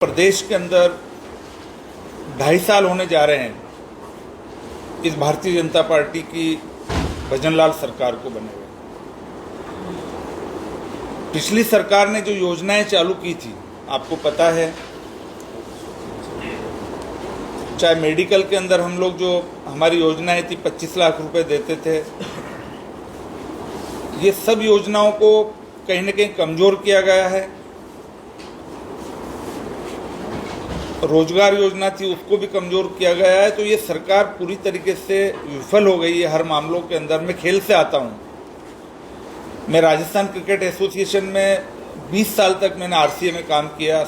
प्रदेश के अंदर 2.5 साल होने जा रहे हैं इस भारतीय जनता पार्टी की भजनलाल सरकार को बने हुए। पिछली सरकार ने जो योजनाएं चालू की थी आपको पता है, चाहे मेडिकल के अंदर हम लोग जो हमारी योजनाएं थी 25 लाख रुपए देते थे, ये सब योजनाओं को कहीं न कहीं कमजोर किया गया है। रोजगार योजना थी उसको भी कमजोर किया गया है। तो ये सरकार पूरी तरीके से विफल हो गई है हर मामलों के अंदर। मैं खेल से आता हूँ, मैं राजस्थान क्रिकेट एसोसिएशन में 20 साल तक मैंने आरसीए में काम किया,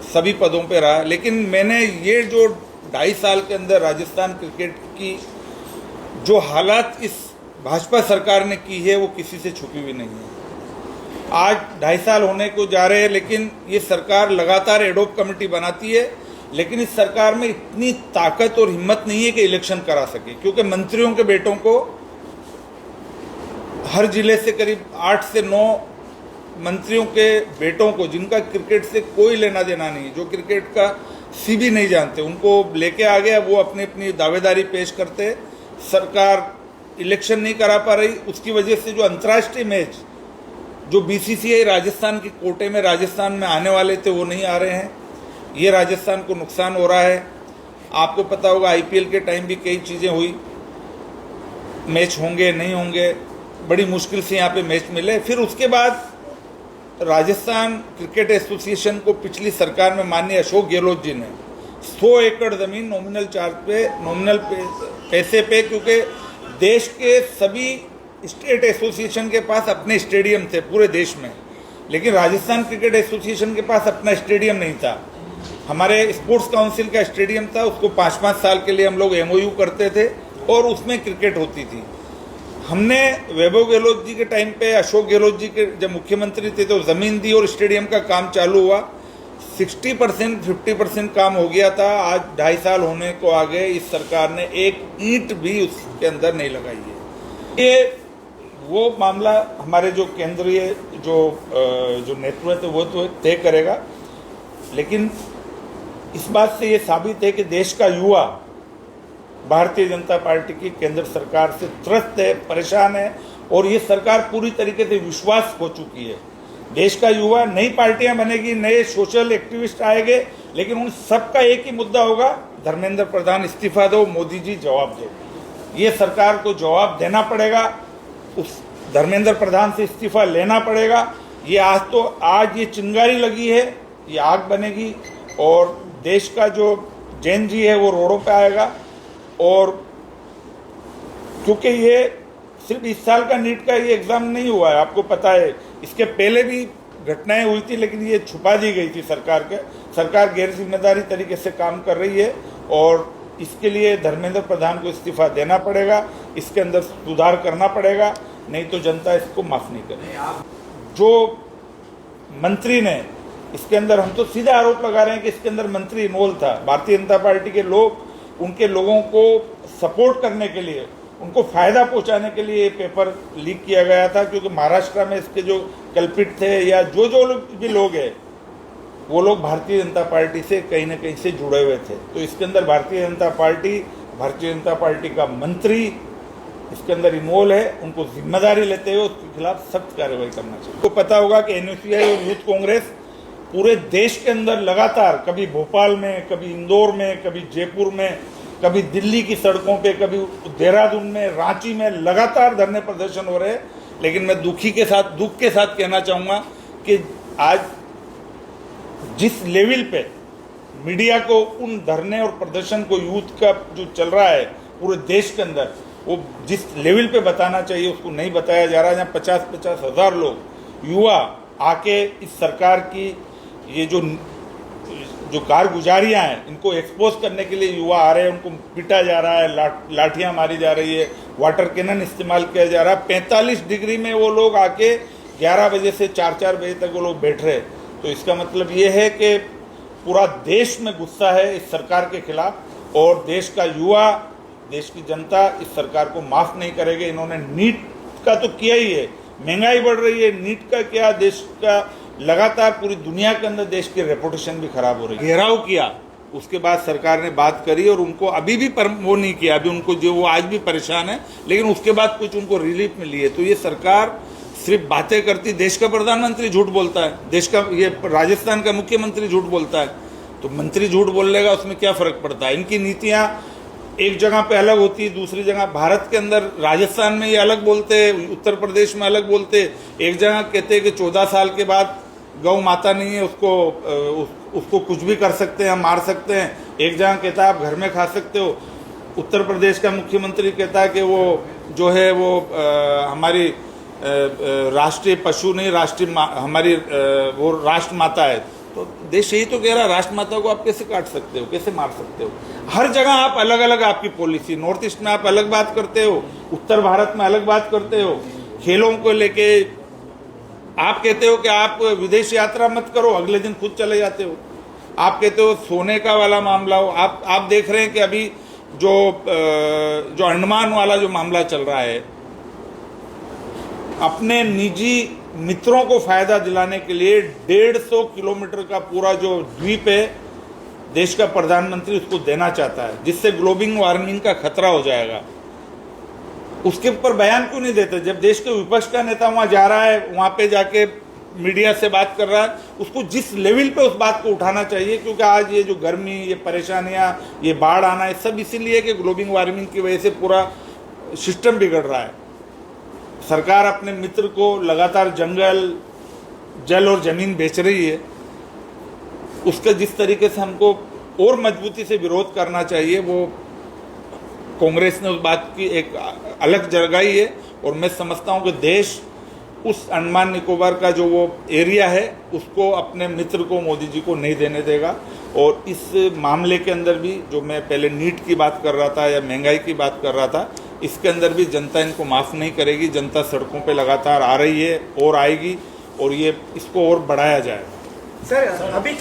सभी पदों पे रहा, लेकिन मैंने ये जो 2.5 साल के अंदर राजस्थान क्रिकेट की जो हालात इस भाजपा सरकार ने की है वो किसी से छुपी हुई नहीं है। आज 2.5 साल होने को जा रहे हैं, लेकिन ये सरकार लगातार एडोप कमेटी बनाती है, लेकिन इस सरकार में इतनी ताकत और हिम्मत नहीं है कि इलेक्शन करा सके, क्योंकि मंत्रियों के बेटों को हर जिले से करीब 8 से 9 मंत्रियों के बेटों को, जिनका क्रिकेट से कोई लेना देना नहीं, जो क्रिकेट का सी भी नहीं जानते, उनको लेके आ गया। वो अपनी अपनी दावेदारी पेश करते, सरकार इलेक्शन नहीं करा पा रही। उसकी वजह से जो अंतर्राष्ट्रीय मैच जो बीसीसीआई राजस्थान के कोटे में राजस्थान में आने वाले थे वो नहीं आ रहे हैं। ये राजस्थान को नुकसान हो रहा है। आपको पता होगा आईपीएल के टाइम भी कई चीज़ें हुई, मैच होंगे नहीं होंगे, बड़ी मुश्किल से यहाँ पे मैच मिले। फिर उसके बाद राजस्थान क्रिकेट एसोसिएशन को पिछली सरकार में माननीय अशोक गहलोत जी ने 100 एकड़ ज़मीन नॉमिनल चार्ज पे, नॉमिनल पैसे पे, क्योंकि देश के सभी स्टेट एसोसिएशन के पास अपने स्टेडियम थे पूरे देश में, लेकिन राजस्थान क्रिकेट एसोसिएशन के पास अपना स्टेडियम नहीं था। हमारे स्पोर्ट्स काउंसिल का स्टेडियम था, उसको 5-5 साल के लिए हम लोग एमओयू करते थे और उसमें क्रिकेट होती थी। हमने वैभव गहलोत जी के टाइम पे, अशोक गहलोत जी के जब मुख्यमंत्री थे तो ज़मीन दी और स्टेडियम का काम चालू हुआ। 60% 50% काम हो गया था। आज 2.5 साल होने को आ गए, इस सरकार ने एक ईंट भी उसके अंदर नहीं लगाई है। ये वो मामला हमारे जो केंद्रीय जो नेतृत्व है वो तो तय करेगा, लेकिन इस बात से ये साबित है कि देश का युवा भारतीय जनता पार्टी की केंद्र सरकार से त्रस्त है, परेशान है, और ये सरकार पूरी तरीके से विश्वास हो चुकी है। देश का युवा, नई पार्टियां बनेगी, नए सोशल एक्टिविस्ट आएंगे, लेकिन उन सबका एक ही मुद्दा होगा, धर्मेंद्र प्रधान इस्तीफा दो, मोदी जी जवाब दो। ये सरकार को जवाब देना पड़ेगा, उस धर्मेंद्र प्रधान से इस्तीफा लेना पड़ेगा। ये आज ये चिंगारी लगी है, ये आग बनेगी और देश का जो जैन जी है वो रोडों पे आएगा। और क्योंकि ये सिर्फ इस साल का नीट का ये एग्ज़ाम नहीं हुआ है, आपको पता है, इसके पहले भी घटनाएं हुई थी, लेकिन ये छुपा दी गई थी सरकार गैर जिम्मेदारी तरीके से काम कर रही है, और इसके लिए धर्मेंद्र प्रधान को इस्तीफा देना पड़ेगा, इसके अंदर सुधार करना पड़ेगा, नहीं तो जनता इसको माफ़ नहीं करेगी। जो मंत्री ने इसके अंदर, हम तो सीधे आरोप लगा रहे हैं कि इसके अंदर मंत्री इन्वॉल्व था। भारतीय जनता पार्टी के लोग, उनके लोगों को सपोर्ट करने के लिए, उनको फ़ायदा पहुंचाने के लिए ये पेपर लीक किया गया था, क्योंकि महाराष्ट्र में इसके जो कल्पित थे या जो भी लोग हैं वो लोग भारतीय जनता पार्टी से कहीं ना कहीं से जुड़े हुए थे। तो इसके अंदर भारतीय जनता पार्टी का मंत्री इसके अंदर इन्वॉल्व है, उनको जिम्मेदारी लेते हुए उसके खिलाफ सख्त कार्रवाई करना चाहिए। तो पता होगा कि एनयूसीआई और यूथ कांग्रेस पूरे देश के अंदर लगातार, कभी भोपाल में, कभी इंदौर में, कभी जयपुर में, कभी दिल्ली की सड़कों पे, कभी देहरादून में, रांची में लगातार धरने प्रदर्शन हो रहे हैं। लेकिन मैं दुख के साथ कहना चाहूँगा कि आज जिस लेवल पे मीडिया को उन धरने और प्रदर्शन को, यूथ का जो चल रहा है पूरे देश के अंदर, वो जिस लेवल पे बताना चाहिए उसको नहीं बताया जा रहा है। जहाँ 50-50 हज़ार लोग युवा आके इस सरकार की ये जो कारगुजारियाँ हैं इनको एक्सपोज करने के लिए युवा आ रहे हैं, उनको पीटा जा रहा है, लाठियाँ मारी जा रही है, वाटर कैनन इस्तेमाल किया जा रहा है। 45 डिग्री में वो लोग आके 11 बजे से 4-4 बजे तक वो लोग बैठ रहे। तो इसका मतलब ये है कि पूरा देश में गुस्सा है इस सरकार के खिलाफ, और देश का युवा, देश की जनता इस सरकार को माफ़ नहीं करेगी। इन्होंने नीट का तो किया ही है, महंगाई बढ़ रही है, नीट का क्या, देश का लगातार पूरी दुनिया के अंदर देश की रेपुटेशन भी खराब हो रही है। घेराव किया, उसके बाद सरकार ने बात करी और उनको अभी भी वो नहीं किया, अभी उनको जो वो आज भी परेशान है, लेकिन उसके बाद कुछ उनको रिलीफ मिली है। तो ये सरकार सिर्फ बातें करती, देश का प्रधानमंत्री झूठ बोलता है, देश का ये राजस्थान का मुख्यमंत्री झूठ बोलता है, तो मंत्री झूठ बोल लेगा उसमें क्या फर्क पड़ता है। इनकी नीतियां एक जगह पे अलग होती है, दूसरी जगह भारत के अंदर राजस्थान में ये अलग बोलते हैं, उत्तर प्रदेश में अलग बोलते हैं। एक जगह कहते हैं कि 14 साल के बाद गौ माता नहीं है, उसको कुछ भी कर सकते हैं, हम मार सकते हैं। एक जगह कहता है आप घर में खा सकते हो। उत्तर प्रदेश का मुख्यमंत्री कहता है कि वो जो है वो हमारी राष्ट्रीय पशु नहीं, राष्ट्रीय हमारी वो राष्ट्र माता है। तो देश यही तो कह रहा है, राष्ट्र माता को आप कैसे काट सकते हो, कैसे मार सकते हो। हर जगह आप अलग अलग आपकी पॉलिसी, नॉर्थ ईस्ट में आप अलग बात करते हो, उत्तर भारत में अलग बात करते हो। खेलों को लेके आप कहते हो कि आप विदेश यात्रा मत करो, अगले दिन खुद चले जाते हो। आप कहते हो सोने का वाला मामला हो, आप देख रहे हैं कि अभी जो अंडमान वाला जो मामला चल रहा है, अपने निजी मित्रों को फायदा दिलाने के लिए 150 किलोमीटर का पूरा जो द्वीप है देश का प्रधानमंत्री उसको देना चाहता है, जिससे ग्लोबल वार्मिंग का खतरा हो जाएगा। उसके ऊपर बयान क्यों नहीं देते? जब देश के विपक्ष का नेता वहां जा रहा है, वहां पे जाके मीडिया से बात कर रहा है, उसको जिस लेवल पे उस बात को उठाना चाहिए, क्योंकि आज ये जो गर्मी, ये परेशानियां, ये बाढ़ आना, ये सब इसीलिए कि ग्लोबल वार्मिंग की वजह से पूरा सिस्टम बिगड़ रहा है। सरकार अपने मित्र को लगातार जंगल, जल और जमीन बेच रही है। उसका जिस तरीके से हमको और मजबूती से विरोध करना चाहिए, वो कांग्रेस ने उस बात की एक अलग जगह है। और मैं समझता हूं कि देश उस अंडमान निकोबार का जो वो एरिया है उसको अपने मित्र को, मोदी जी को नहीं देने देगा। और इस मामले के अंदर भी जो मैं पहले नीट की बात कर रहा था या महंगाई की बात कर रहा था, इसके अंदर भी जनता इनको माफ़ नहीं करेगी। जनता सड़कों पे लगातार आ रही है और आएगी, और ये इसको और बढ़ाया जाएगा। सर अभी